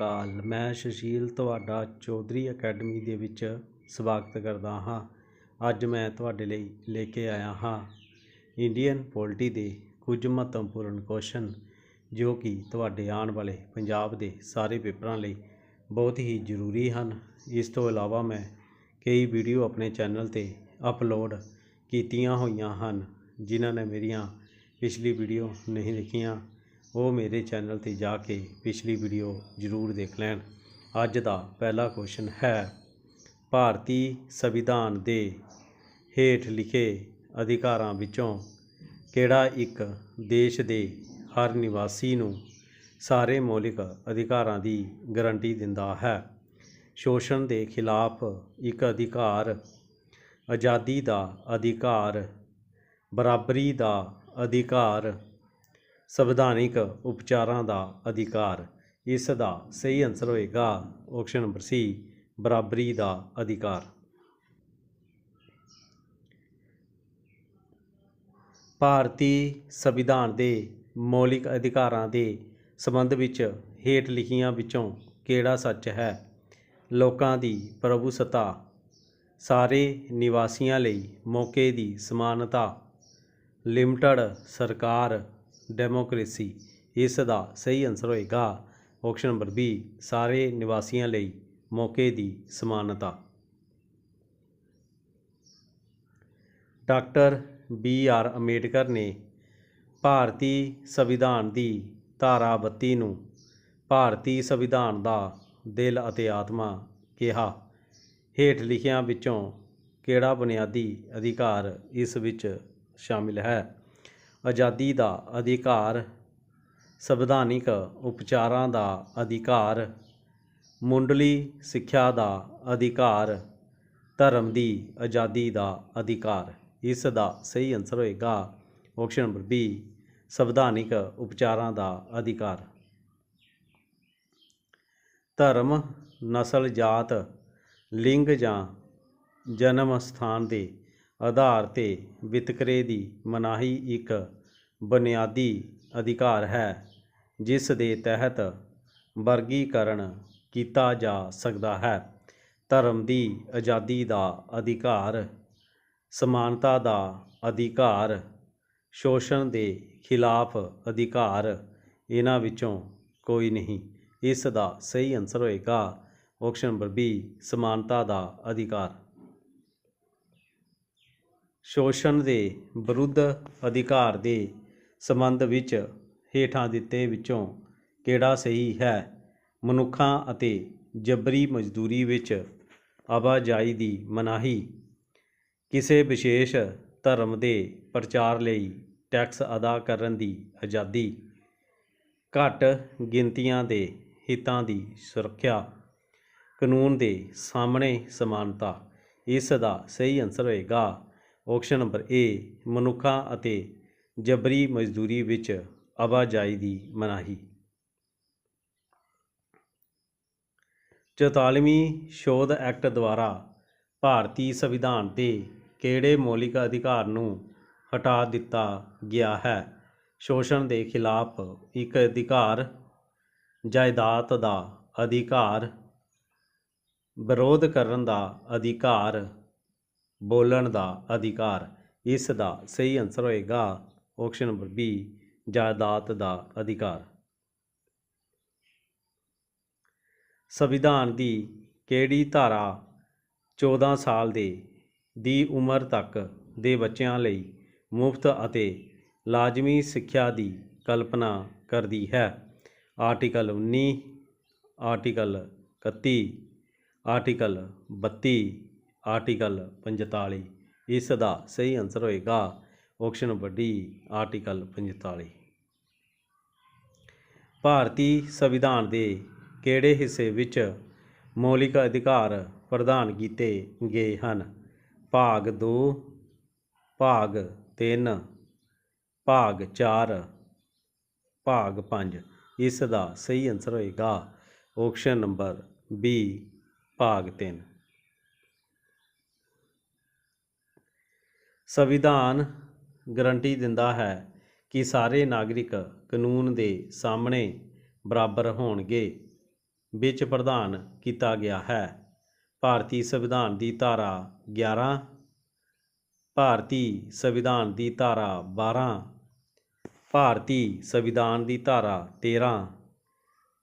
ਅਕਾਲ। ਮੈਂ ਸੁਸ਼ੀਲ ਤੁਹਾਡਾ ਚੌਧਰੀ ਅਕੈਡਮੀ ਦੇ ਵਿੱਚ ਸਵਾਗਤ ਕਰਦਾ ਹਾਂ। ਅੱਜ ਮੈਂ ਤੁਹਾਡੇ ਲਈ ਲੈ ਕੇ ਆਇਆ ਹਾਂ ਇੰਡੀਅਨ ਪੋਲਿਟੀ ਦੇ ਕੁਝ ਮਹੱਤਵਪੂਰਨ ਕੁਐਸਚਨ ਜੋ ਕਿ ਤੁਹਾਡੇ ਆਉਣ ਵਾਲੇ ਪੰਜਾਬ ਦੇ ਸਾਰੇ ਪੇਪਰਾਂ ਲਈ ਬਹੁਤ ਹੀ ਜ਼ਰੂਰੀ ਹਨ। ਇਸ ਤੋਂ ਇਲਾਵਾ ਮੈਂ ਕਈ ਵੀਡੀਓ ਆਪਣੇ ਚੈਨਲ 'ਤੇ ਅਪਲੋਡ ਕੀਤੀਆਂ ਹੋਈਆਂ ਹਨ। ਜਿਨ੍ਹਾਂ ਨੇ ਮੇਰੀਆਂ ਪਿਛਲੀ ਵੀਡੀਓ ਨਹੀਂ ਦੇਖੀਆਂ ਉਹ ਮੇਰੇ ਚੈਨਲ 'ਤੇ ਜਾ ਕੇ ਪਿਛਲੀ ਵੀਡੀਓ ਜ਼ਰੂਰ ਦੇਖ ਲੈਣ। ਅੱਜ ਦਾ ਪਹਿਲਾ ਕੁਐਸਚਨ ਹੈ, ਭਾਰਤੀ ਸੰਵਿਧਾਨ ਦੇ ਹੇਠ ਲਿਖੇ ਅਧਿਕਾਰਾਂ ਵਿੱਚੋਂ ਕਿਹੜਾ ਇੱਕ ਦੇਸ਼ ਦੇ ਹਰ ਨਿਵਾਸੀ ਨੂੰ ਸਾਰੇ ਮੌਲਿਕ ਅਧਿਕਾਰਾਂ ਦੀ ਗਾਰੰਟੀ ਦਿੰਦਾ ਹੈ? ਸ਼ੋਸ਼ਣ ਦੇ ਖਿਲਾਫ ਇੱਕ ਅਧਿਕਾਰ, ਆਜ਼ਾਦੀ ਦਾ ਅਧਿਕਾਰ, ਬਰਾਬਰੀ ਦਾ ਅਧਿਕਾਰ, ਸੰਵਿਧਾਨਿਕ ਉਪਚਾਰਾਂ ਦਾ ਅਧਿਕਾਰ। ਇਸ ਦਾ ਸਹੀ ਆਨਸਰ ਹੋਏਗਾ ਆਪਸ਼ਨ ਨੰਬਰ ਸੀ, ਬਰਾਬਰੀ ਦਾ ਅਧਿਕਾਰ। ਭਾਰਤੀ ਸੰਵਿਧਾਨ ਦੇ ਮੌਲਿਕ ਅਧਿਕਾਰਾਂ ਦੇ ਸੰਬੰਧ ਵਿੱਚ ਹੇਠ ਲਿਖੀਆਂ ਵਿੱਚੋਂ ਕਿਹੜਾ ਸੱਚ ਹੈ? ਲੋਕਾਂ ਦੀ ਪ੍ਰਭੂਸੱਤਾ, ਸਾਰੇ ਨਿਵਾਸੀਆਂ ਲਈ ਮੌਕੇ ਦੀ ਸਮਾਨਤਾ, ਲਿਮਟਿਡ ਸਰਕਾਰ, ਡੈਮੋਕ੍ਰੇਸੀ। ਇਸ ਦਾ ਸਹੀ ਆਨਸਰ ਹੋਏਗਾ ਆਪਸ਼ਨ ਨੰਬਰ ਬੀ, ਸਾਰੇ ਨਿਵਾਸੀਆਂ ਲਈ ਮੌਕੇ ਦੀ ਸਮਾਨਤਾ। ਡਾਕਟਰ BR ਅੰਬੇਡਕਰ ਨੇ ਭਾਰਤੀ ਸੰਵਿਧਾਨ ਦੀ ਧਾਰਾ 32 ਨੂੰ ਭਾਰਤੀ ਸੰਵਿਧਾਨ ਦਾ ਦਿਲ ਅਤੇ ਆਤਮਾ ਕਿਹਾ। ਹੇਠ ਲਿਖਿਆਂ ਵਿੱਚੋਂ ਕਿਹੜਾ ਬੁਨਿਆਦੀ ਅਧਿਕਾਰ ਇਸ ਵਿੱਚ ਸ਼ਾਮਿਲ ਹੈ? ਆਜ਼ਾਦੀ ਦਾ ਅਧਿਕਾਰ, ਸੰਵਿਧਾਨਿਕ ਉਪਚਾਰਾਂ ਦਾ ਅਧਿਕਾਰ, ਮੁੱਢਲੀ ਸਿੱਖਿਆ ਦਾ ਅਧਿਕਾਰ, ਧਰਮ ਦੀ ਆਜ਼ਾਦੀ ਦਾ ਅਧਿਕਾਰ। ਇਸ ਦਾ ਸਹੀ ਆਨਸਰ ਹੋਏਗਾ ਆਪਸ਼ਨ ਨੰਬਰ ਬੀ, ਸੰਵਿਧਾਨਿਕ ਉਪਚਾਰਾਂ ਦਾ ਅਧਿਕਾਰ। ਧਰਮ, ਨਸਲ, ਜਾਤ, ਲਿੰਗ ਜਾਂ ਜਨਮ ਸਥਾਨ ਦੇ ਆਧਾਰ 'ਤੇ ਵਿਤਕਰੇ ਦੀ ਮਨਾਹੀ ਇੱਕ ਬੁਨਿਆਦੀ ਅਧਿਕਾਰ ਹੈ ਜਿਸ ਦੇ ਤਹਿਤ ਵਰਗੀਕਰਨ ਕੀਤਾ ਜਾ ਸਕਦਾ ਹੈ। ਧਰਮ ਦੀ ਆਜ਼ਾਦੀ ਦਾ ਅਧਿਕਾਰ, ਸਮਾਨਤਾ ਦਾ ਅਧਿਕਾਰ, ਸ਼ੋਸ਼ਣ ਦੇ ਖਿਲਾਫ ਅਧਿਕਾਰ। ਇਹਨਾਂ ਵਿੱਚੋਂ ਕੋਈ ਨਹੀਂ। ਇਸ ਦਾ ਸਹੀ ਆਨਸਰ ਹੋਏਗਾ ਆਪਸ਼ਨ ਨੰਬਰ ਬੀ, ਸਮਾਨਤਾ ਦਾ ਅਧਿਕਾਰ। ਸ਼ੋਸ਼ਣ ਦੇ ਵਿਰੁੱਧ ਅਧਿਕਾਰ ਦੇ ਸੰਬੰਧ ਵਿੱਚ ਹੇਠਾਂ ਦਿੱਤੇ ਵਿੱਚੋਂ ਕਿਹੜਾ ਸਹੀ ਹੈ? ਮਨੁੱਖਾਂ ਅਤੇ ਜਬਰੀ ਮਜ਼ਦੂਰੀ ਵਿੱਚ ਆਵਾਜਾਈ ਦੀ ਮਨਾਹੀ, ਕਿਸੇ ਵਿਸ਼ੇਸ਼ ਧਰਮ ਦੇ ਪ੍ਰਚਾਰ ਲਈ ਟੈਕਸ ਅਦਾ ਕਰਨ ਦੀ ਆਜ਼ਾਦੀ, ਘੱਟ ਗਿਣਤੀਆਂ ਦੇ ਹਿੱਤਾਂ ਦੀ ਸੁਰੱਖਿਆ, ਕਾਨੂੰਨ ਦੇ ਸਾਹਮਣੇ ਸਮਾਨਤਾ। ਇਸ ਦਾ ਸਹੀ ਆਨਸਰ ਹੋਏਗਾ ਆਪਸ਼ਨ ਨੰਬਰ ਏ, ਮਨੁੱਖਾਂ ਅਤੇ ਜਬਰੀ ਮਜ਼ਦੂਰੀ ਵਿੱਚ ਆਵਾਜਾਈ ਦੀ ਮਨਾਹੀ। 44ਵੀਂ ਸੋਧ ਐਕਟ ਦੁਆਰਾ ਭਾਰਤੀ ਸੰਵਿਧਾਨ ਦੇ ਕਿਹੜੇ ਮੌਲਿਕ ਅਧਿਕਾਰ ਨੂੰ ਹਟਾ ਦਿੱਤਾ ਗਿਆ ਹੈ? ਸ਼ੋਸ਼ਣ ਦੇ ਖਿਲਾਫ ਇੱਕ ਅਧਿਕਾਰ, ਜਾਇਦਾਦ ਦਾ ਅਧਿਕਾਰ, ਵਿਰੋਧ ਕਰਨ ਦਾ ਅਧਿਕਾਰ, ਬੋਲਣ ਦਾ ਅਧਿਕਾਰ। ਇਸ ਦਾ ਸਹੀ ਆਨਸਰ ਹੋਏਗਾ ਆਪਸ਼ਨ ਨੰਬਰ ਬੀ, ਜਾਇਦਾਦ ਦਾ ਅਧਿਕਾਰ। ਸੰਵਿਧਾਨ ਦੀ ਕਿਹੜੀ ਧਾਰਾ 14 ਸਾਲ ਦੀ ਉਮਰ ਤੱਕ ਦੇ ਬੱਚਿਆਂ ਲਈ ਮੁਫਤ ਅਤੇ ਲਾਜ਼ਮੀ ਸਿੱਖਿਆ ਦੀ ਕਲਪਨਾ ਕਰਦੀ ਹੈ? Article 19, article 31, article 32, article 45। ਇਸ ਦਾ ਸਹੀ ਆਨਸਰ ਹੋਏਗਾ ਆਪਸ਼ਨ ਨੰਬਰ ਡੀ, ਆਰਟੀਕਲ 45। ਭਾਰਤੀ ਸੰਵਿਧਾਨ ਦੇ ਕਿਹੜੇ ਹਿੱਸੇ ਵਿੱਚ ਮੌਲਿਕ ਅਧਿਕਾਰ ਪ੍ਰਦਾਨ ਕੀਤੇ ਗਏ ਹਨ? ਭਾਗ 2, ਭਾਗ 3, ਭਾਗ 4, ਭਾਗ 5। ਇਸ ਦਾ ਸਹੀ ਆਨਸਰ ਹੋਏਗਾ ਆਪਸ਼ਨ ਨੰਬਰ ਬੀ, ਭਾਗ 3। ਸੰਵਿਧਾਨ ਗਾਰੰਟੀ ਦਿੰਦਾ ਹੈ ਕਿ ਸਾਰੇ ਨਾਗਰਿਕ ਕਾਨੂੰਨ ਦੇ ਸਾਹਮਣੇ ਬਰਾਬਰ ਹੋਣਗੇ। ਵਿੱਚ ਪ੍ਰਦਾਨ ਕੀਤਾ ਗਿਆ ਹੈ। ਭਾਰਤੀ ਸੰਵਿਧਾਨ ਦੀ ਧਾਰਾ 11, ਭਾਰਤੀ ਸੰਵਿਧਾਨ ਦੀ ਧਾਰਾ 12, ਭਾਰਤੀ ਸੰਵਿਧਾਨ ਦੀ ਧਾਰਾ 13,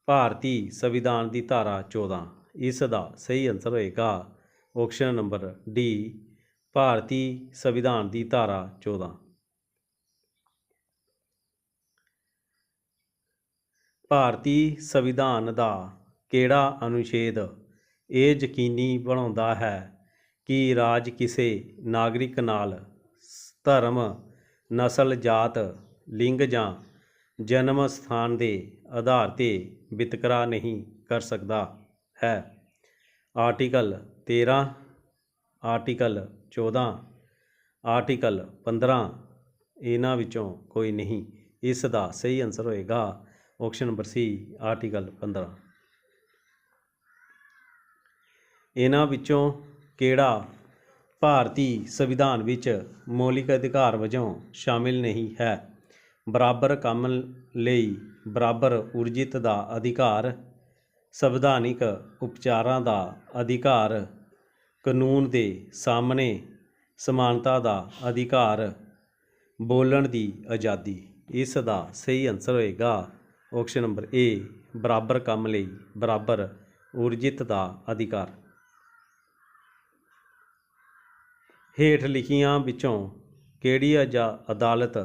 ਭਾਰਤੀ ਸੰਵਿਧਾਨ ਦੀ ਧਾਰਾ 14। ਇਸ ਦਾ ਸਹੀ ਆਨਸਰ ਹੋਏਗਾ ਆਪਸ਼ਨ ਨੰਬਰ ਡੀ, ਭਾਰਤੀ ਸੰਵਿਧਾਨ ਦੀ ਧਾਰਾ 14। ਭਾਰਤੀ ਸੰਵਿਧਾਨ ਦਾ ਕਿਹੜਾ ਅਨੁਛੇਦ ਇਹ ਯਕੀਨੀ ਬਣਾਉਂਦਾ ਹੈ ਕਿ ਰਾਜ ਕਿਸੇ ਨਾਗਰਿਕ ਨਾਲ ਧਰਮ, ਨਸਲ, ਜਾਤ, ਲਿੰਗ ਜਾਂ ਜਨਮ ਸਥਾਨ ਦੇ ਆਧਾਰ 'ਤੇ ਵਿਤਕਰਾ ਨਹੀਂ ਕਰ ਸਕਦਾ ਹੈ? Article 13, article 14, article 15। ਇਹਨਾਂ ਵਿੱਚੋਂ ਕੋਈ ਨਹੀਂ। ਇਸ ਦਾ ਸਹੀ ਆਨਸਰ ਹੋਏਗਾ ਆਪਸ਼ਨ ਨੰਬਰ ਸੀ, ਆਰਟੀਕਲ 15। ਇਹਨਾਂ ਵਿੱਚੋਂ ਕਿਹੜਾ ਭਾਰਤੀ ਸੰਵਿਧਾਨ ਵਿੱਚ ਮੌਲਿਕ ਅਧਿਕਾਰ ਵਜੋਂ ਸ਼ਾਮਿਲ ਨਹੀਂ ਹੈ? ਬਰਾਬਰ ਕੰਮ ਲਈ ਬਰਾਬਰ ਉਰਜਿਤ ਦਾ ਅਧਿਕਾਰ, ਸੰਵਿਧਾਨਿਕ ਉਪਚਾਰਾਂ ਦਾ ਅਧਿਕਾਰ, ਕਾਨੂੰਨ ਦੇ ਸਾਹਮਣੇ ਸਮਾਨਤਾ ਦਾ ਅਧਿਕਾਰ, ਬੋਲਣ ਦੀ ਆਜ਼ਾਦੀ। ਇਸ ਦਾ ਸਹੀ ਆਨਸਰ ਹੋਏਗਾ ਆਪਸ਼ਨ ਨੰਬਰ ਏ, ਬਰਾਬਰ ਕੰਮ ਲਈ ਬਰਾਬਰ ਉਰਜਿਤ ਦਾ ਅਧਿਕਾਰ। ਹੇਠ ਲਿਖੀਆਂ ਵਿੱਚੋਂ ਕਿਹੜੀ ਅਦਾਲਤ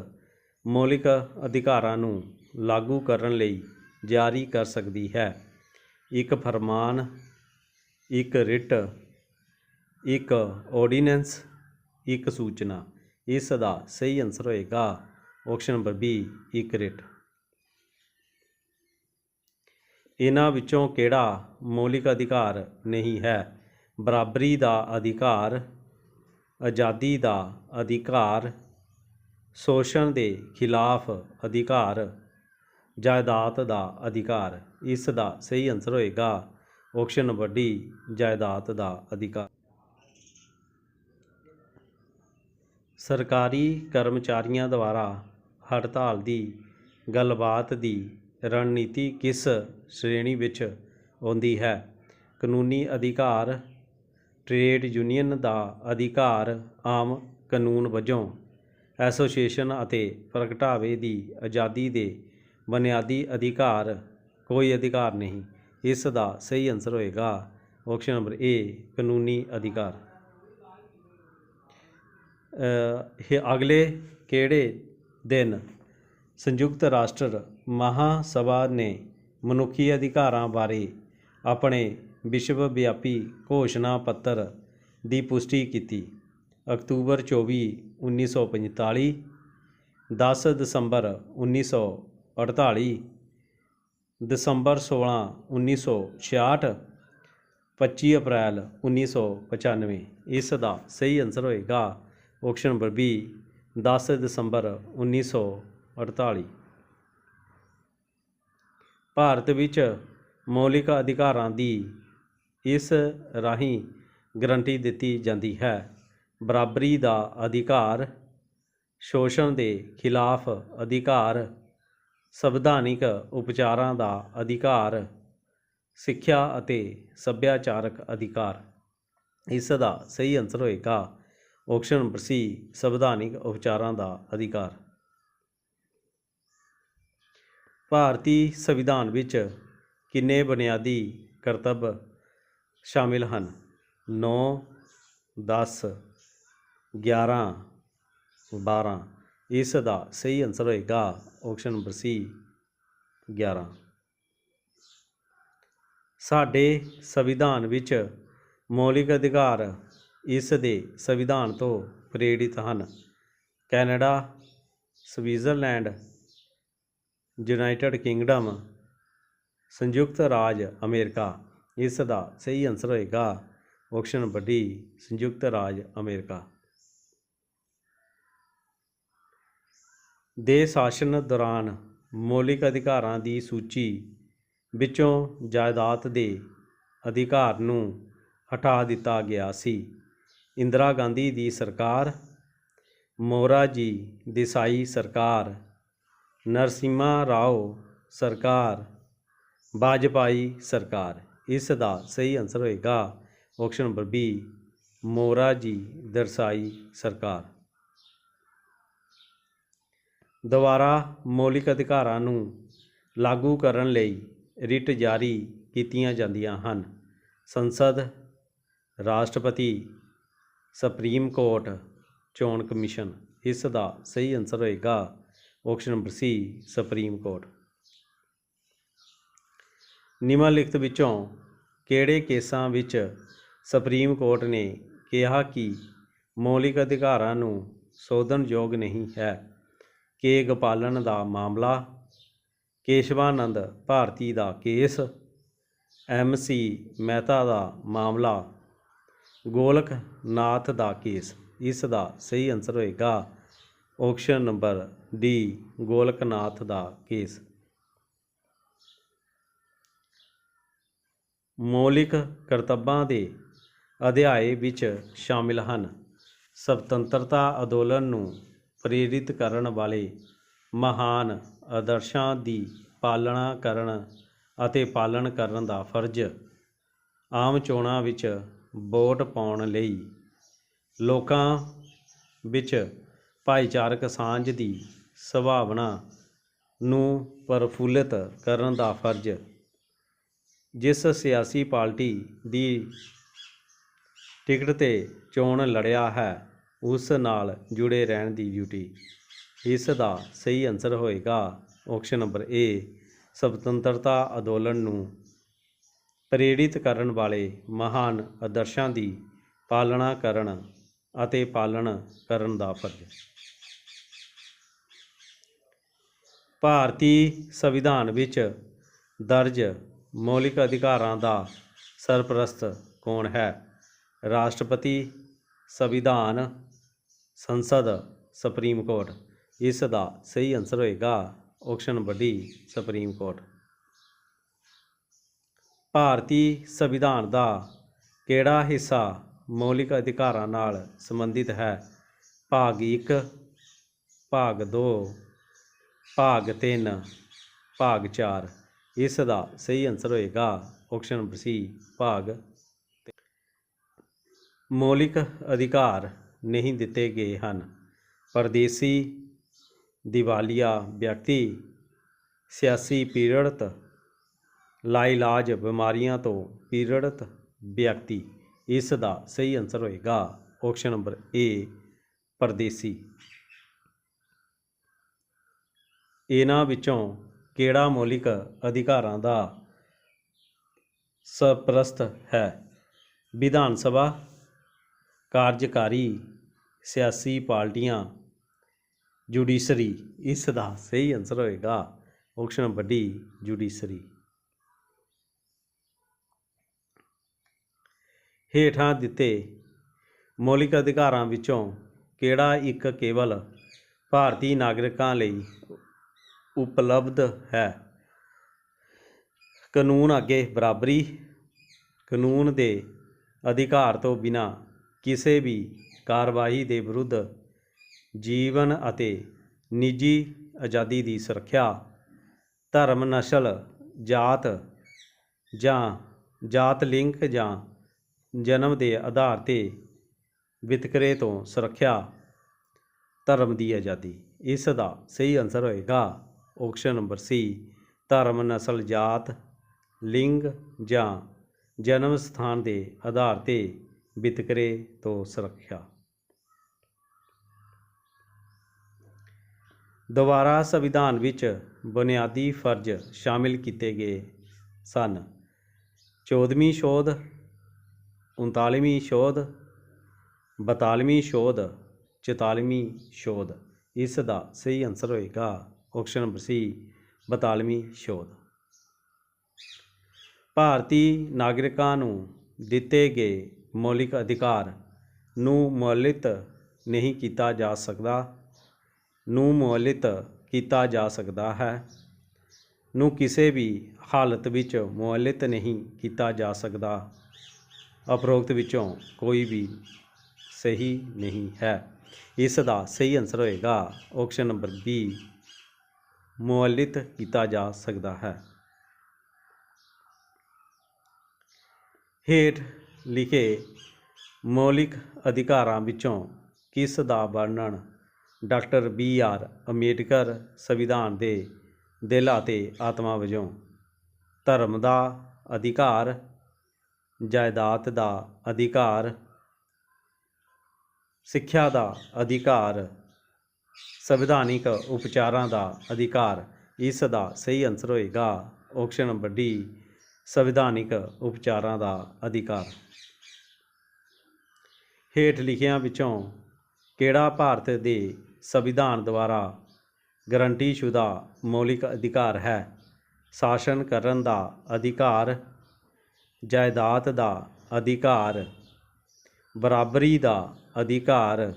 ਮੌਲਿਕ ਅਧਿਕਾਰਾਂ ਨੂੰ ਲਾਗੂ ਕਰਨ ਲਈ ਜਾਰੀ ਕਰ ਸਕਦੀ ਹੈ? ਇੱਕ ਫਰਮਾਨ, ਇੱਕ ਰਿਟ, ਇੱਕ ਆਰਡੀਨੈਂਸ, ਇੱਕ ਸੂਚਨਾ। ਇਸ ਦਾ ਸਹੀ ਆਨਸਰ ਹੋਏਗਾ ਆਪਸ਼ਨ ਨੰਬਰ ਬੀ, ਇੱਕ ਰਿਟ। ਇਹਨਾਂ ਵਿੱਚੋਂ ਕਿਹੜਾ ਮੌਲਿਕ ਅਧਿਕਾਰ ਨਹੀਂ ਹੈ? ਬਰਾਬਰੀ ਦਾ ਅਧਿਕਾਰ, ਆਜ਼ਾਦੀ ਦਾ ਅਧਿਕਾਰ, ਸ਼ੋਸ਼ਣ ਦੇ ਖਿਲਾਫ ਅਧਿਕਾਰ, ਜਾਇਦਾਦ ਦਾ ਅਧਿਕਾਰ। ਇਸ ਦਾ ਸਹੀ ਆਨਸਰ ਹੋਏਗਾ ਆਪਸ਼ਨ ਨੰਬਰ ਡੀ, ਜਾਇਦਾਦ ਦਾ ਅਧਿਕਾਰ। ਸਰਕਾਰੀ ਕਰਮਚਾਰੀਆਂ ਦੁਆਰਾ ਹੜਤਾਲ ਦੀ ਗੱਲਬਾਤ ਦੀ ਰਣਨੀਤੀ ਕਿਸ ਸ਼੍ਰੇਣੀ ਵਿੱਚ ਆਉਂਦੀ ਹੈ? ਕਾਨੂੰਨੀ ਅਧਿਕਾਰ, ਟ੍ਰੇਡ ਯੂਨੀਅਨ ਦਾ ਅਧਿਕਾਰ, ਆਮ ਕਾਨੂੰਨ ਵਜੋਂ ਐਸੋਸੀਏਸ਼ਨ ਅਤੇ ਪ੍ਰਗਟਾਵੇ ਦੀ ਆਜ਼ਾਦੀ ਦੇ ਬੁਨਿਆਦੀ ਅਧਿਕਾਰ, ਕੋਈ ਅਧਿਕਾਰ ਨਹੀਂ। ਇਸ ਦਾ ਸਹੀ ਆਨਸਰ ਹੋਏਗਾ ਆਪਸ਼ਨ ਨੰਬਰ ਏ, ਕਾਨੂੰਨੀ ਅਧਿਕਾਰ। ਅਗਲੇ ਕਿਹੜੇ ਦਿਨ ਸੰਯੁਕਤ ਰਾਸ਼ਟਰ ਮਹਾਸਭਾ ਨੇ ਮਨੁੱਖੀ ਅਧਿਕਾਰਾਂ ਬਾਰੇ ਆਪਣੇ ਵਿਸ਼ਵ ਵਿਆਪੀ ਘੋਸ਼ਣਾ ਪੱਤਰ ਦੀ ਪੁਸ਼ਟੀ ਕੀਤੀ? ਅਕਤੂਬਰ 24, 1945, 10 ਦਸੰਬਰ 1948, ਦਸੰਬਰ 16, 1966, 25 ਅਪ੍ਰੈਲ 1995। ਇਸ ਦਾ ਸਹੀ ਆਨਸਰ ਹੋਏਗਾ ਆਪਸ਼ਨ ਨੰਬਰ ਬੀ, 10 ਦਸੰਬਰ 1948। ਭਾਰਤ ਵਿੱਚ ਮੌਲਿਕ ਅਧਿਕਾਰਾਂ ਦੀ ਇਸ ਰਾਹੀਂ ਗਰੰਟੀ ਦਿੱਤੀ ਜਾਂਦੀ ਹੈ? ਬਰਾਬਰੀ ਦਾ ਅਧਿਕਾਰ, ਸ਼ੋਸ਼ਣ ਦੇ ਖਿਲਾਫ ਅਧਿਕਾਰ, ਸੰਵਿਧਾਨਿਕ ਉਪਚਾਰਾਂ ਦਾ ਅਧਿਕਾਰ, ਸਿੱਖਿਆ ਅਤੇ ਸੱਭਿਆਚਾਰਕ ਅਧਿਕਾਰ। ਇਸ ਦਾ ਸਹੀ ਆਨਸਰ ਹੋਏਗਾ ਆਪਸ਼ਨ ਨੰਬਰ ਸੀ, ਸੰਵਿਧਾਨਿਕ ਉਪਚਾਰਾਂ ਦਾ ਅਧਿਕਾਰ। ਭਾਰਤੀ ਸੰਵਿਧਾਨ ਵਿੱਚ ਕਿੰਨੇ ਬੁਨਿਆਦੀ ਕਰਤੱਵ ਸ਼ਾਮਿਲ ਹਨ? 9, 10, 11, 12। ਇਸ ਦਾ ਸਹੀ ਆਨਸਰ ਹੋਏਗਾ ਆਪਸ਼ਨ ਨੰਬਰ ਸੀ, 11। ਸਾਡੇ ਸੰਵਿਧਾਨ ਵਿੱਚ ਮੌਲਿਕ ਅਧਿਕਾਰ ਇਸ ਦੇ ਸੰਵਿਧਾਨ ਤੋਂ ਪ੍ਰੇਰਿਤ ਹਨ? ਕੈਨੇਡਾ, ਸਵਿਟਜ਼ਰਲੈਂਡ, ਯੂਨਾਈਟਿਡ ਕਿੰਗਡਮ, ਸੰਯੁਕਤ ਰਾਜ ਅਮਰੀਕਾ। ਇਸ ਦਾ ਸਹੀ ਆਨਸਰ ਹੋਏਗਾ ਆਪਸ਼ਨ ਨੰਬਰ ਡੀ, ਸੰਯੁਕਤ ਰਾਜ ਅਮਰੀਕਾ। ਦੇ ਸ਼ਾਸਨ ਦੌਰਾਨ ਮੌਲਿਕ ਅਧਿਕਾਰਾਂ ਦੀ ਸੂਚੀ ਵਿੱਚੋਂ ਜਾਇਦਾਦ ਦੇ ਅਧਿਕਾਰ ਨੂੰ ਹਟਾ ਦਿੱਤਾ ਗਿਆ ਸੀ? ਇੰਦਰਾ ਗਾਂਧੀ ਦੀ ਸਰਕਾਰ, ਮੋਰਾਰਜੀ ਦੇਸਾਈ ਸਰਕਾਰ, ਨਰਸਿਮਹਾ ਰਾਓ ਸਰਕਾਰ, ਵਾਜਪਾਈ ਸਰਕਾਰ। ਇਸ ਦਾ ਸਹੀ ਆਨਸਰ ਹੋਏਗਾ option number B, Morarji Desai ਸਰਕਾਰ। ਦੁਬਾਰਾ ਮੌਲਿਕ ਅਧਿਕਾਰਾਂ ਨੂੰ ਲਾਗੂ ਕਰਨ ਲਈ ਰਿਟ ਜਾਰੀ ਕੀਤੀਆਂ ਜਾਂਦੀਆਂ ਹਨ। ਸੰਸਦ, ਰਾਸ਼ਟਰਪਤੀ, ਸੁਪਰੀਮ ਕੋਰਟ, ਚੋਣ ਕਮਿਸ਼ਨ। ਇਸ ਦਾ ਸਹੀ ਆਨਸਰ ਹੋਏਗਾ ਆਪਸ਼ਨ ਨੰਬਰ ਸੀ, ਸੁਪਰੀਮ ਕੋਰਟ। ਨਿਮਨਲਿਖਤ ਵਿੱਚੋਂ ਕਿਹੜੇ ਕੇਸਾਂ ਵਿੱਚ ਸੁਪਰੀਮ ਕੋਰਟ ਨੇ ਕਿਹਾ ਕਿ ਮੌਲਿਕ ਅਧਿਕਾਰਾਂ ਨੂੰ ਸੋਧਣਯੋਗ ਨਹੀਂ ਹੈ? ਕੇ ਗੋਪਾਲਨ ਦਾ ਮਾਮਲਾ, ਕੇਸ਼ਵਾਨੰਦ ਭਾਰਤੀ ਦਾ ਕੇਸ, MC ਮਹਿਤਾ ਦਾ ਮਾਮਲਾ, ਗੋਲਕ ਨਾਥ ਦਾ ਕੇਸ। ਇਸ ਦਾ ਸਹੀ ਆਨਸਰ ਹੋਏਗਾ ਆਪਸ਼ਨ ਨੰਬਰ ਡੀ, ਗੋਲਕ ਨਾਥ ਦਾ ਕੇਸ। ਮੌਲਿਕ ਕਰਤੱਵਾਂ ਦੇ ਅਧਿਆਏ ਵਿੱਚ ਸ਼ਾਮਿਲ ਹਨ। ਸੁਤੰਤਰਤਾ ਅੰਦੋਲਨ ਨੂੰ ਪ੍ਰੇਰਿਤ ਕਰਨ ਵਾਲੇ ਮਹਾਨ ਆਦਰਸ਼ਾਂ ਦੀ ਪਾਲਣਾ ਕਰਨ ਅਤੇ ਪਾਲਣ ਕਰਨ ਦਾ ਫਰਜ਼, ਆਮ ਚੋਣਾਂ ਵਿੱਚ ਵੋਟ ਪਾਉਣ ਲਈ ਲੋਕਾਂ ਵਿੱਚ ਭਾਈਚਾਰਕ ਸਾਂਝ ਦੀ ਸੰਭਾਵਨਾ ਨੂੰ ਪ੍ਰਫੁੱਲਿਤ ਕਰਨ ਦਾ ਫਰਜ਼, ਜਿਸ ਸਿਆਸੀ ਪਾਰਟੀ ਦੀ ਟਿਕਟ 'ਤੇ ਚੋਣ ਲੜਿਆ ਹੈ ਉਸ ਨਾਲ ਜੁੜੇ ਰਹਿਣ ਦੀ ਡਿਊਟੀ। ਇਸ ਦਾ ਸਹੀ ਆਨਸਰ ਹੋਏਗਾ ਆਪਸ਼ਨ ਨੰਬਰ ਏ, ਸੁਤੰਤਰਤਾ ਅੰਦੋਲਨ ਨੂੰ ਪ੍ਰੇਰਿਤ ਕਰਨ ਵਾਲੇ ਮਹਾਨ ਆਦਰਸ਼ਾਂ ਦੀ ਪਾਲਣਾ ਕਰਨ ਅਤੇ ਪਾਲਣ ਕਰਨ ਦਾ ਫਰਜ਼। ਭਾਰਤੀ ਸੰਵਿਧਾਨ ਵਿੱਚ ਦਰਜ ਮੌਲਿਕ ਅਧਿਕਾਰਾਂ ਦਾ ਸਰਪ੍ਰਸਤ ਕੌਣ ਹੈ? ਰਾਸ਼ਟਰਪਤੀ, ਸੰਵਿਧਾਨ, ਸੰਸਦ, ਸੁਪਰੀਮ ਕੋਰਟ। ਇਸ ਦਾ ਸਹੀ ਆਨਸਰ ਹੋਏਗਾ option number D, supreme court. ਭਾਰਤੀ ਸੰਵਿਧਾਨ ਦਾ ਕਿਹੜਾ ਹਿੱਸਾ ਮੌਲਿਕ ਅਧਿਕਾਰਾਂ ਨਾਲ ਸੰਬੰਧਿਤ ਹੈ? ਭਾਗ 1, ਭਾਗ 2, ਭਾਗ 3, ਭਾਗ 4। ਇਸ ਦਾ ਸਹੀ ਆਨਸਰ ਹੋਏਗਾ ਆਪਸ਼ਨ ਨੰਬਰ ਸੀ, ਭਾਗ। ਮੌਲਿਕ ਅਧਿਕਾਰ ਨਹੀਂ ਦਿੱਤੇ ਗਏ ਹਨ। ਪਰਦੇਸੀ, ਦੀਵਾਲੀਆ ਵਿਅਕਤੀ, ਸਿਆਸੀ ਪੀੜਤ, ਲਾਇਲਾਜ ਬਿਮਾਰੀਆਂ ਤੋਂ ਪੀੜਤ ਵਿਅਕਤੀ। ਇਸ ਦਾ ਸਹੀ ਆਨਸਰ ਹੋਏਗਾ ਆਪਸ਼ਨ ਨੰਬਰ ਏ, ਪਰਦੇਸੀ। ਇਹਨਾਂ ਵਿੱਚੋਂ ਕਿਹੜਾ ਮੌਲਿਕ ਅਧਿਕਾਰਾਂ ਦਾ ਸਰਪ੍ਰਸਤ ਹੈ? ਵਿਧਾਨ ਸਭਾ, ਕਾਰਜਕਾਰੀ, ਸਿਆਸੀ ਪਾਰਟੀਆਂ, ਜੁਡੀਸ਼ਰੀ। ਇਸ ਦਾ ਸਹੀ ਆਨਸਰ ਹੋਏਗਾ ਆਪਸ਼ਨ ਨੰਬਰ ਡੀ, ਜੁਡੀਸ਼ਰੀ। ਹੇਠਾਂ ਦਿੱਤੇ ਮੌਲਿਕ ਅਧਿਕਾਰਾਂ ਵਿੱਚੋਂ ਕਿਹੜਾ ਇੱਕ ਕੇਵਲ ਭਾਰਤੀ ਨਾਗਰਿਕਾਂ ਲਈ ਉਪਲਬਧ ਹੈ? ਕਾਨੂੰਨ ਅੱਗੇ ਬਰਾਬਰੀ, ਕਾਨੂੰਨ ਦੇ ਅਧਿਕਾਰ ਤੋਂ ਬਿਨਾਂ ਕਿਸੇ ਵੀ ਕਾਰਵਾਈ ਦੇ ਵਿਰੁੱਧ ਜੀਵਨ ਅਤੇ ਨਿੱਜੀ ਆਜ਼ਾਦੀ ਦੀ ਸੁਰੱਖਿਆ, ਧਰਮ, ਨਸਲ, ਜਾਤ, ਲਿੰਗ ਜਾਂ ਜਨਮ ਦੇ ਆਧਾਰ 'ਤੇ ਵਿਤਕਰੇ ਤੋਂ ਸੁਰੱਖਿਆ, ਧਰਮ ਦੀ ਆਜ਼ਾਦੀ। ਇਸ ਦਾ ਸਹੀ ਆਨਸਰ ਹੋਏਗਾ ਆਪਸ਼ਨ ਨੰਬਰ ਸੀ, ਧਰਮ, ਨਸਲ, ਜਾਤ, ਲਿੰਗ ਜਾਂ ਜਨਮ ਸਥਾਨ ਦੇ ਆਧਾਰ 'ਤੇ ਵਿਤਕਰੇ ਤੋਂ ਸੁਰੱਖਿਆ। ਦੁਬਾਰਾ ਸੰਵਿਧਾਨ ਵਿੱਚ ਬੁਨਿਆਦੀ ਫਰਜ਼ ਸ਼ਾਮਿਲ ਕੀਤੇ ਗਏ ਸਨ। 14ਵੀਂ ਸੋਧ, 39ਵੀਂ ਸੋਧ, 42ਵੀਂ ਸੋਧ, 44ਵੀਂ ਸੋਧ। ਇਸ ਦਾ ਸਹੀ ਆਨਸਰ ਹੋਏਗਾ ਆਪਸ਼ਨ ਨੰਬਰ ਸੀ, 42ਵੀਂ ਸੋਧ। ਭਾਰਤੀ ਨਾਗਰਿਕਾਂ ਨੂੰ ਦਿੱਤੇ ਗਏ ਮੌਲਿਕ ਅਧਿਕਾਰ ਨੂੰ ਮੁਅੱਤਲ ਨਹੀਂ ਕੀਤਾ ਜਾ ਸਕਦਾ, ਨੂੰ ਮੁਅੱਤਲ ਕੀਤਾ ਜਾ ਸਕਦਾ ਹੈ, ਨੂੰ ਕਿਸੇ ਵੀ ਹਾਲਤ ਵਿੱਚ ਮੁਅੱਤਲ ਨਹੀਂ ਕੀਤਾ ਜਾ ਸਕਦਾ। ਉਪਰੋਕਤ ਵਿੱਚੋਂ ਕੋਈ ਵੀ ਸਹੀ ਨਹੀਂ ਹੈ। ਇਸ ਦਾ ਸਹੀ ਆਨਸਰ ਹੋਏਗਾ ਆਪਸ਼ਨ ਨੰਬਰ ਬੀ, ਮੁਅੱਤਲ ਕੀਤਾ ਜਾ ਸਕਦਾ ਹੈ। ਹੇਠ ਲਿਖੇ ਮੌਲਿਕ ਅਧਿਕਾਰਾਂ ਵਿੱਚੋਂ ਕਿਸ ਦਾ ਵਰਣਨ ਡਾਕਟਰ BR ਅੰਬੇਡਕਰ ਸੰਵਿਧਾਨ ਦੇ ਦਿਲ ਅਤੇ ਆਤਮਾ ਵਜੋਂ ਧਰਮ ਦਾ ਅਧਿਕਾਰ, ਜਾਇਦਾਦ ਦਾ ਅਧਿਕਾਰ, ਸਿੱਖਿਆ ਦਾ ਅਧਿਕਾਰ, ਸੰਵਿਧਾਨਿਕ ਉਪਚਾਰਾਂ ਦਾ ਅਧਿਕਾਰ? ਇਸ ਦਾ ਸਹੀ ਆਨਸਰ ਹੋਏਗਾ ਆਪਸ਼ਨ ਨੰਬਰ ਡੀ, ਸੰਵਿਧਾਨਿਕ ਉਪਚਾਰਾਂ ਦਾ ਅਧਿਕਾਰ। ਹੇਠ ਲਿਖਿਆਂ ਵਿੱਚੋਂ ਕਿਹੜਾ ਭਾਰਤ ਦੇ ਸੰਵਿਧਾਨ ਦੁਆਰਾ ਗਰੰਟੀਸ਼ੁਦਾ ਮੌਲਿਕ ਅਧਿਕਾਰ ਹੈ? ਸ਼ਾਸਨ ਕਰਨ ਦਾ ਅਧਿਕਾਰ, ਜਾਇਦਾਦ ਦਾ ਅਧਿਕਾਰ, ਬਰਾਬਰੀ ਦਾ ਅਧਿਕਾਰ,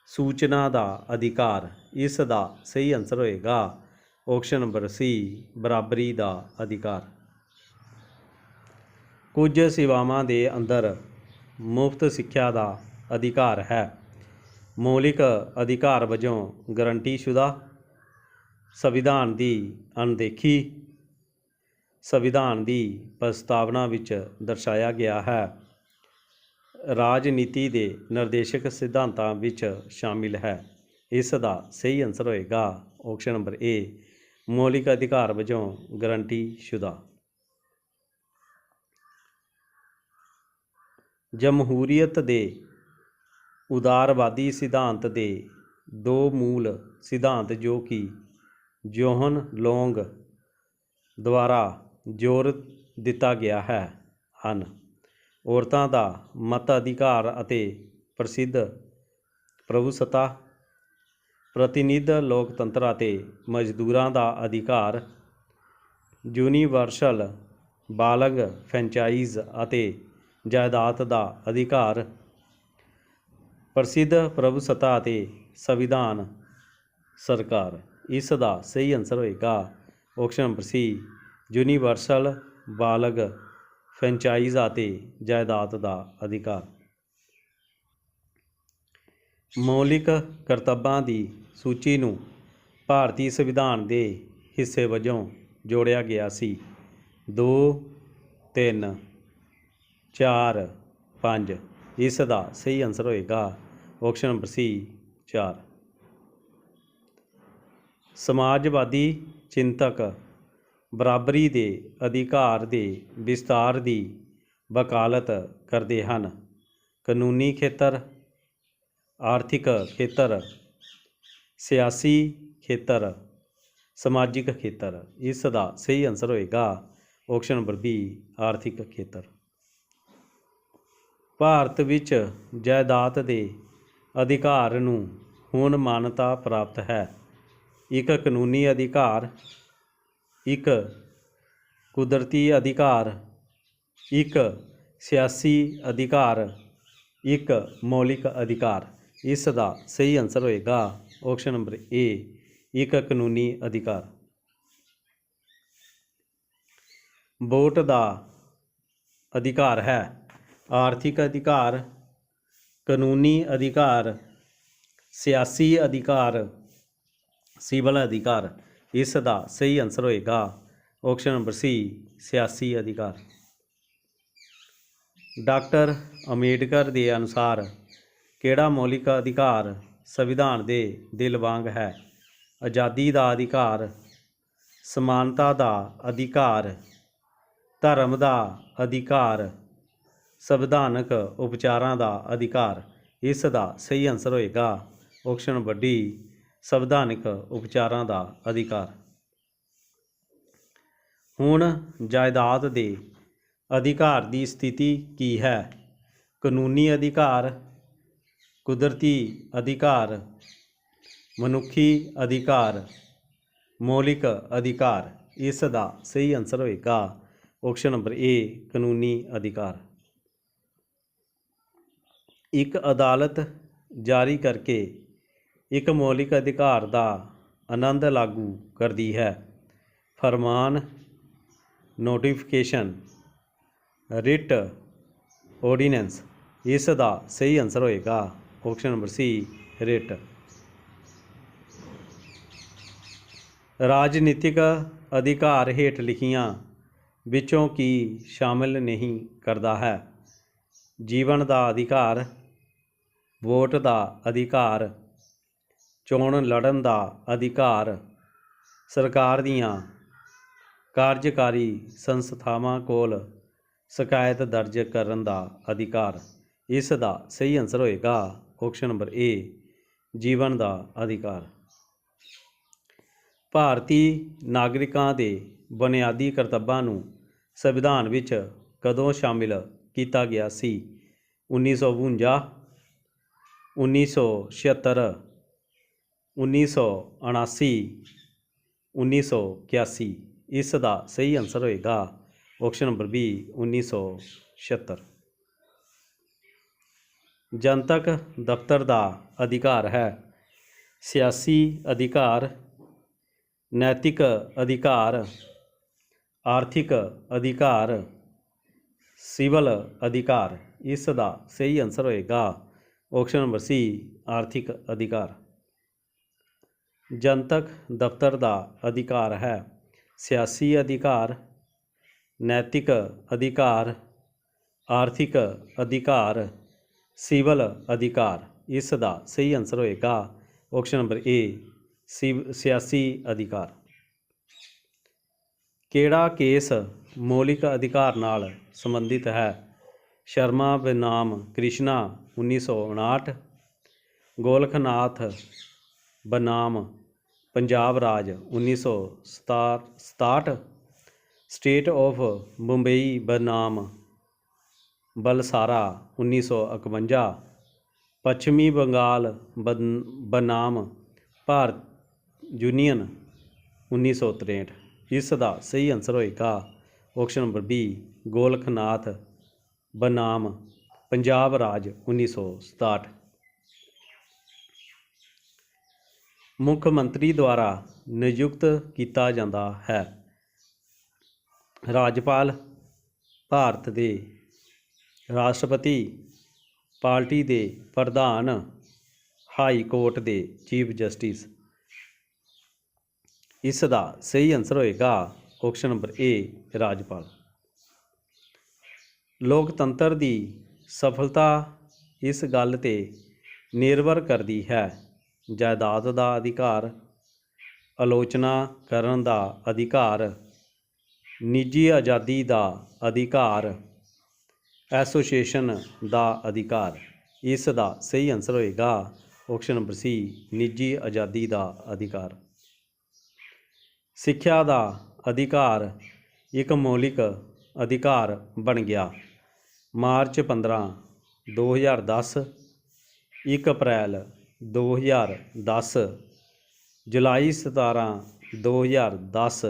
ਸੂਚਨਾ ਦਾ ਅਧਿਕਾਰ? ਇਸ ਦਾ ਸਹੀ ਆਨਸਰ ਹੋਏਗਾ ਆਪਸ਼ਨ ਨੰਬਰ ਸੀ, ਬਰਾਬਰੀ ਦਾ ਅਧਿਕਾਰ। ਕੁਝ ਸੇਵਾਵਾਂ ਦੇ ਅੰਦਰ ਮੁਫਤ ਸਿੱਖਿਆ ਦਾ ਅਧਿਕਾਰ ਹੈ। ਮੌਲਿਕ ਅਧਿਕਾਰ ਵਜੋਂ ਗਰੰਟੀਸ਼ੁਦਾ, ਸੰਵਿਧਾਨ ਦੀ ਅਣਦੇਖੀ, ਸੰਵਿਧਾਨ ਦੀ ਪ੍ਰਸਤਾਵਨਾ ਵਿੱਚ ਦਰਸਾਇਆ ਗਿਆ ਹੈ, ਰਾਜਨੀਤੀ ਦੇ ਨਿਰਦੇਸ਼ਕ ਸਿਧਾਂਤਾਂ ਵਿੱਚ ਸ਼ਾਮਿਲ ਹੈ। ਇਸ ਦਾ ਸਹੀ ਆਨਸਰ ਹੋਏਗਾ ਆਪਸ਼ਨ ਨੰਬਰ ਏ, ਮੌਲਿਕ ਅਧਿਕਾਰ ਵਜੋਂ ਗਰੰਟੀਸ਼ੁਦਾ। ਜਮਹੂਰੀਅਤ ਦੇ ਉਦਾਰਵਾਦੀ ਸਿਧਾਂਤ ਦੇ ਦੋ ਮੂਲ ਸਿਧਾਂਤ ਜੋ ਕਿ ਜੋਹਨ ਲੋਂਗ ਦੁਆਰਾ ਜ਼ੋਰ ਦਿੱਤਾ ਗਿਆ ਹੈ ਹਨ: ਔਰਤਾਂ ਦਾ ਮਤ ਅਧਿਕਾਰ ਅਤੇ ਪ੍ਰਸਿੱਧ ਪ੍ਰਭੂਸੱਤਾ, ਪ੍ਰਤੀਨਿਧ ਲੋਕਤੰਤਰ ਅਤੇ ਮਜ਼ਦੂਰਾਂ ਦਾ ਅਧਿਕਾਰ, ਯੂਨੀਵਰਸਲ ਬਾਲਗ ਫਰੈਂਚਾਈਜ਼ ਅਤੇ ਜਾਇਦਾਦ ਦਾ ਅਧਿਕਾਰ, ਪ੍ਰਸਿੱਧ ਪ੍ਰਭੂਸੱਤਾ ਅਤੇ ਸੰਵਿਧਾਨ ਸਰਕਾਰ? ਇਸ ਦਾ ਸਹੀ ਆਨਸਰ ਹੋਏਗਾ ਆਪਸ਼ਨ ਨੰਬਰ ਸੀ, ਯੂਨੀਵਰਸਲ ਬਾਲਗ ਫਰੈਂਚਾਈਜ਼ ਅਤੇ ਜਾਇਦਾਦ ਦਾ ਅਧਿਕਾਰ। ਮੌਲਿਕ ਕਰਤੱਵਾਂ ਦੀ ਸੂਚੀ ਨੂੰ ਭਾਰਤੀ ਸੰਵਿਧਾਨ ਦੇ ਹਿੱਸੇ ਵਜੋਂ ਜੋੜਿਆ ਗਿਆ ਸੀ। 2, 3, 4, 5? ਇਸ ਦਾ ਸਹੀ ਆਨਸਰ ਹੋਏਗਾ ਆਪਸ਼ਨ ਨੰਬਰ ਸੀ, 4। ਸਮਾਜਵਾਦੀ ਚਿੰਤਕ ਬਰਾਬਰੀ ਦੇ ਅਧਿਕਾਰ ਦੇ ਵਿਸਤਾਰ ਦੀ ਵਕਾਲਤ ਕਰਦੇ ਹਨ। ਕਾਨੂੰਨੀ ਖੇਤਰ, ਆਰਥਿਕ ਖੇਤਰ, ਸਿਆਸੀ ਖੇਤਰ, ਸਮਾਜਿਕ ਖੇਤਰ? ਇਸ ਦਾ ਸਹੀ ਆਨਸਰ ਹੋਏਗਾ ਆਪਸ਼ਨ ਨੰਬਰ ਬੀ, ਆਰਥਿਕ ਖੇਤਰ। ਭਾਰਤ ਵਿੱਚ ਜਾਇਦਾਦ ਦੇ ਅਧਿਕਾਰ ਨੂੰ ਹੁਣ ਮਾਨਤਾ ਪ੍ਰਾਪਤ ਹੈ: ਇੱਕ ਕਾਨੂੰਨੀ ਅਧਿਕਾਰ, ਇੱਕ ਕੁਦਰਤੀ ਅਧਿਕਾਰ, ਇੱਕ ਸਿਆਸੀ ਅਧਿਕਾਰ, ਇੱਕ ਮੌਲਿਕ ਅਧਿਕਾਰ? ਇਸ ਦਾ ਸਹੀ ਆਨਸਰ ਹੋਏਗਾ ਆਪਸ਼ਨ ਨੰਬਰ ਏ, ਇੱਕ ਕਾਨੂੰਨੀ ਅਧਿਕਾਰ। ਵੋਟ ਦਾ ਅਧਿਕਾਰ ਹੈ: ਆਰਥਿਕ ਅਧਿਕਾਰ, ਕਾਨੂੰਨੀ ਅਧਿਕਾਰ, ਸਿਆਸੀ ਅਧਿਕਾਰ, ਸਿਵਲ ਅਧਿਕਾਰ? ਇਸ ਦਾ ਸਹੀ ਆਨਸਰ ਹੋਏਗਾ ਆਪਸ਼ਨ ਨੰਬਰ ਸੀ, ਸਿਆਸੀ ਅਧਿਕਾਰ। ਡਾਕਟਰ ਅੰਬੇਡਕਰ ਦੇ ਅਨੁਸਾਰ ਕਿਹੜਾ ਮੌਲਿਕ ਅਧਿਕਾਰ ਸੰਵਿਧਾਨ ਦੇ ਦਿਲ ਵਾਂਗ ਹੈ? ਆਜ਼ਾਦੀ ਦਾ ਅਧਿਕਾਰ, ਸਮਾਨਤਾ ਦਾ ਅਧਿਕਾਰ, ਧਰਮ ਦਾ ਅਧਿਕਾਰ, ਸੰਵਿਧਾਨਕ ਉਪਚਾਰਾਂ ਦਾ ਅਧਿਕਾਰ? ਇਸ ਦਾ ਸਹੀ ਆਨਸਰ ਹੋਏਗਾ ਆਪਸ਼ਨ ਨੰਬਰ ਡੀ, ਸੰਵਿਧਾਨਕ ਉਪਚਾਰਾਂ ਦਾ ਅਧਿਕਾਰ। ਹੁਣ ਜਾਇਦਾਦ ਦੇ ਅਧਿਕਾਰ ਦੀ ਸਥਿਤੀ ਕੀ ਹੈ? ਕਾਨੂੰਨੀ ਅਧਿਕਾਰ, ਕੁਦਰਤੀ ਅਧਿਕਾਰ, ਮਨੁੱਖੀ ਅਧਿਕਾਰ, ਮੌਲਿਕ ਅਧਿਕਾਰ? ਇਸ ਦਾ ਸਹੀ ਆਨਸਰ ਹੋਏਗਾ ਆਪਸ਼ਨ ਨੰਬਰ ਏ, ਕਾਨੂੰਨੀ ਅਧਿਕਾਰ। ਇੱਕ ਅਦਾਲਤ ਜਾਰੀ ਕਰਕੇ ਇੱਕ ਮੌਲਿਕ ਅਧਿਕਾਰ ਦਾ ਆਨੰਦ ਲਾਗੂ ਕਰਦੀ ਹੈ: ਫਰਮਾਨ, ਨੋਟੀਫਿਕੇਸ਼ਨ, ਰਿਟ, ਆਰਡੀਨੈਂਸ? ਇਸ ਦਾ ਸਹੀ ਆਨਸਰ ਹੋਏਗਾ ਆਪਸ਼ਨ ਨੰਬਰ ਸੀ, ਰਿਟ। ਰਾਜਨੀਤਿਕ ਅਧਿਕਾਰ ਹੇਠ ਲਿਖੀਆਂ ਵਿੱਚੋਂ ਕੀ ਸ਼ਾਮਿਲ ਨਹੀਂ ਕਰਦਾ ਹੈ? ਜੀਵਨ ਦਾ ਅਧਿਕਾਰ, ਵੋਟ ਦਾ ਅਧਿਕਾਰ, ਚੋਣ ਲੜਨ ਦਾ ਅਧਿਕਾਰ, ਸਰਕਾਰ ਦੀਆਂ ਕਾਰਜਕਾਰੀ ਸੰਸਥਾਵਾਂ ਕੋਲ ਸ਼ਿਕਾਇਤ ਦਰਜ ਕਰਨ ਦਾ ਅਧਿਕਾਰ। ਇਸ ਦਾ ਸਹੀ ਆਨਸਰ ਹੋਏਗਾ ਆਪਸ਼ਨ ਨੰਬਰ ਏ, ਜੀਵਨ ਦਾ ਅਧਿਕਾਰ। ਭਾਰਤੀ ਨਾਗਰਿਕਾਂ ਦੇ ਬੁਨਿਆਦੀ ਕਰਤੱਵਾਂ ਨੂੰ ਸੰਵਿਧਾਨ ਵਿੱਚ ਕਦੋਂ ਸ਼ਾਮਿਲ ਕੀਤਾ ਗਿਆ ਸੀ? 1952, 1976, 1979, 1981। ਇਸ ਦਾ ਸਹੀ ਆਨਸਰ ਹੋਏਗਾ ਆਪਸ਼ਨ ਨੰਬਰ ਬੀ, 1976। ਜਨਤਕ ਦਫ਼ਤਰ ਦਾ ਅਧਿਕਾਰ ਹੈ ਸਿਆਸੀ ਅਧਿਕਾਰ, ਨੈਤਿਕ ਅਧਿਕਾਰ, ਆਰਥਿਕ ਅਧਿਕਾਰ, ਸਿਵਲ ਅਧਿਕਾਰ। ਇਸ ਦਾ ਸਹੀ ਆਨਸਰ ਹੋਏਗਾ ਆਪਸ਼ਨ ਨੰਬਰ ਸੀ, ਆਰਥਿਕ ਅਧਿਕਾਰ। ਜਨਤਕ ਦਫ਼ਤਰ ਦਾ ਅਧਿਕਾਰ ਹੈ ਸਿਆਸੀ ਅਧਿਕਾਰ, ਨੈਤਿਕ ਅਧਿਕਾਰ, ਆਰਥਿਕ ਅਧਿਕਾਰ, ਸਿਵਲ ਅਧਿਕਾਰ। ਇਸ ਦਾ ਸਹੀ ਆਨਸਰ ਹੋਏਗਾ ਆਪਸ਼ਨ ਨੰਬਰ ਏ, ਸਿਆਸੀ ਅਧਿਕਾਰ। ਕਿਹੜਾ ਕੇਸ ਮੌਲਿਕ ਅਧਿਕਾਰ ਨਾਲ ਸੰਬੰਧਿਤ ਹੈ? ਸ਼ਰਮਾ ਬਨਾਮ ਕ੍ਰਿਸ਼ਨਾ 1959, ਗੋਲਖਨਾਥ ਬਨਾਮ ਪੰਜਾਬ ਰਾਜ 1967, ਸਟੇਟ ਆਫ ਮੁੰਬਈ ਬਨਾਮ ਬਲਸਾਰਾ 1951, ਪੱਛਮੀ ਬੰਗਾਲ ਬਨਾਮ ਭਾਰਤ ਯੂਨੀਅਨ 1963। ਇਸ ਦਾ ਸਹੀ ਆਨਸਰ ਹੋਏਗਾ ਆਪਸ਼ਨ ਨੰਬਰ ਬੀ, ਗੋਲਖਨਾਥ ਬਨਾਮ ਪੰਜਾਬ ਰਾਜ 1967। ਮੁੱਖ ਮੰਤਰੀ ਦੁਆਰਾ ਨਿਯੁਕਤ ਕੀਤਾ ਜਾਂਦਾ ਹੈ। ਰਾਜਪਾਲ, ਭਾਰਤ ਦੇ ਰਾਸ਼ਟਰਪਤੀ, ਪਾਰਟੀ ਦੇ ਪ੍ਰਧਾਨ, ਹਾਈ ਕੋਰਟ ਦੇ ਚੀਫ ਜਸਟਿਸ। ਇਸ ਦਾ ਸਹੀ ਆਨਸਰ ਹੋਏਗਾ ਆਪਸ਼ਨ ਨੰਬਰ ਏ, ਰਾਜਪਾਲ। ਲੋਕਤੰਤਰ ਦੀ ਸਫਲਤਾ ਇਸ ਗੱਲ 'ਤੇ ਨਿਰਭਰ ਕਰਦੀ ਹੈ। ਜਾਇਦਾਦ ਦਾ ਅਧਿਕਾਰ, ਆਲੋਚਨਾ ਕਰਨ ਦਾ ਅਧਿਕਾਰ, ਨਿੱਜੀ ਆਜ਼ਾਦੀ ਦਾ ਅਧਿਕਾਰ, ਐਸੋਸੀਏਸ਼ਨ ਦਾ ਅਧਿਕਾਰ। ਇਸ ਦਾ ਸਹੀ ਆਨਸਰ ਹੋਏਗਾ ਆਪਸ਼ਨ ਨੰਬਰ ਸੀ, ਨਿੱਜੀ ਆਜ਼ਾਦੀ ਦਾ ਅਧਿਕਾਰ। ਸਿੱਖਿਆ ਦਾ ਅਧਿਕਾਰ ਇੱਕ ਮੌਲਿਕ ਅਧਿਕਾਰ ਬਣ ਗਿਆ। ਮਾਰਚ 15, 2010, 1 ਅਪ੍ਰੈਲ 2010, ਜੁਲਾਈ 17, 2010,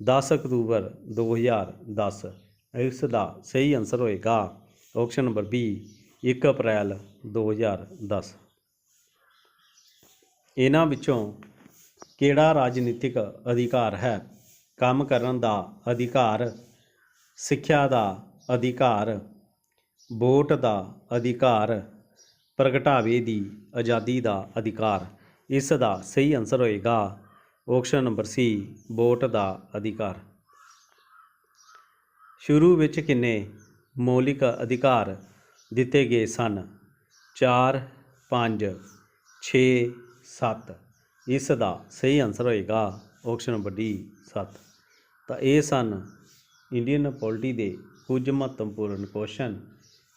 10 ਅਕਤੂਬਰ 2010। ਇਸ ਦਾ ਸਹੀ ਆਨਸਰ ਹੋਏਗਾ ਆਪਸ਼ਨ ਨੰਬਰ ਬੀ, 1 ਅਪ੍ਰੈਲ 2010। ਇਹਨਾਂ ਵਿੱਚੋਂ ਕਿਹੜਾ ਰਾਜਨੀਤਿਕ ਅਧਿਕਾਰ ਹੈ? ਕੰਮ ਕਰਨ ਦਾ ਅਧਿਕਾਰ, ਸਿੱਖਿਆ ਦਾ ਅਧਿਕਾਰ, ਵੋਟ ਦਾ ਅਧਿਕਾਰ, ਪ੍ਰਗਟਾਵੇ ਦੀ ਆਜ਼ਾਦੀ ਦਾ ਅਧਿਕਾਰ। ਇਸ ਦਾ ਸਹੀ ਆਨਸਰ ਹੋਏਗਾ ਆਪਸ਼ਨ ਨੰਬਰ ਸੀ, ਵੋਟ ਦਾ ਅਧਿਕਾਰ। ਸ਼ੁਰੂ ਵਿੱਚ ਕਿੰਨੇ ਮੌਲਿਕ ਅਧਿਕਾਰ ਦਿੱਤੇ ਗਏ ਸਨ? 4, 5, 6, 7। ਇਸ ਦਾ ਸਹੀ ਆਨਸਰ ਹੋਏਗਾ ਆਪਸ਼ਨ ਨੰਬਰ ਡੀ, 7। ਤਾਂ ਇਹ ਸਨ ਇੰਡੀਅਨ ਪੋਲਿਟੀ ਦੇ ਕੁਝ ਮਹੱਤਵਪੂਰਨ ਕੁਐਸਚਨ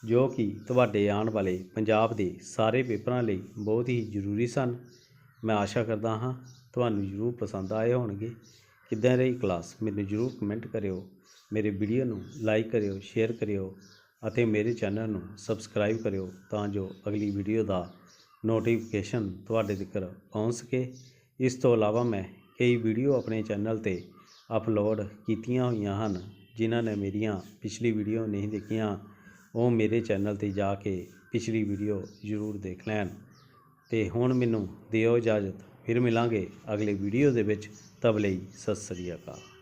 ਜੋ ਕਿ ਤੁਹਾਡੇ ਆਉਣ ਵਾਲੇ ਪੰਜਾਬ ਦੇ ਸਾਰੇ ਪੇਪਰਾਂ ਲਈ ਬਹੁਤ ਹੀ ਜ਼ਰੂਰੀ ਸਨ। ਮੈਂ ਆਸ਼ਾ ਕਰਦਾ ਹਾਂ ਤੁਹਾਨੂੰ ਜ਼ਰੂਰ ਪਸੰਦ ਆਏ ਹੋਣਗੇ। ਕਿੱਦਾਂ ਰਹੀ ਕਲਾਸ ਮੈਨੂੰ ਜ਼ਰੂਰ ਕਮੈਂਟ ਕਰਿਓ। ਮੇਰੇ ਵੀਡੀਓ ਨੂੰ ਲਾਈਕ ਕਰਿਓ, ਸ਼ੇਅਰ ਕਰਿਓ ਅਤੇ ਮੇਰੇ ਚੈਨਲ ਨੂੰ ਸਬਸਕ੍ਰਾਈਬ ਕਰਿਓ ਤਾਂ ਜੋ ਅਗਲੀ ਵੀਡੀਓ ਦਾ ਨੋਟੀਫਿਕੇਸ਼ਨ ਤੁਹਾਡੇ ਤੱਕ ਪਹੁੰਚ ਸਕੇ। ਇਸ ਤੋਂ ਇਲਾਵਾ ਮੈਂ ਕਈ ਵੀਡੀਓ ਆਪਣੇ ਚੈਨਲ 'ਤੇ ਅਪਲੋਡ ਕੀਤੀਆਂ ਹੋਈਆਂ ਹਨ। ਜਿਨ੍ਹਾਂ ਨੇ ਮੇਰੀਆਂ ਪਿਛਲੀ ਵੀਡੀਓ ਨਹੀਂ ਦੇਖੀਆਂ ਉਹ ਮੇਰੇ ਚੈਨਲ 'ਤੇ ਜਾ ਕੇ ਪਿਛਲੀ ਵੀਡੀਓ ਜ਼ਰੂਰ ਦੇਖ ਲੈਣ। ਅਤੇ ਹੁਣ ਮੈਨੂੰ ਦਿਓ ਇਜਾਜ਼ਤ, ਫਿਰ ਮਿਲਾਂਗੇ ਅਗਲੇ ਵੀਡੀਓ ਦੇ ਵਿੱਚ। ਤਬ ਲਈ ਸਤਿ ਸ੍ਰੀ ਅਕਾਲ।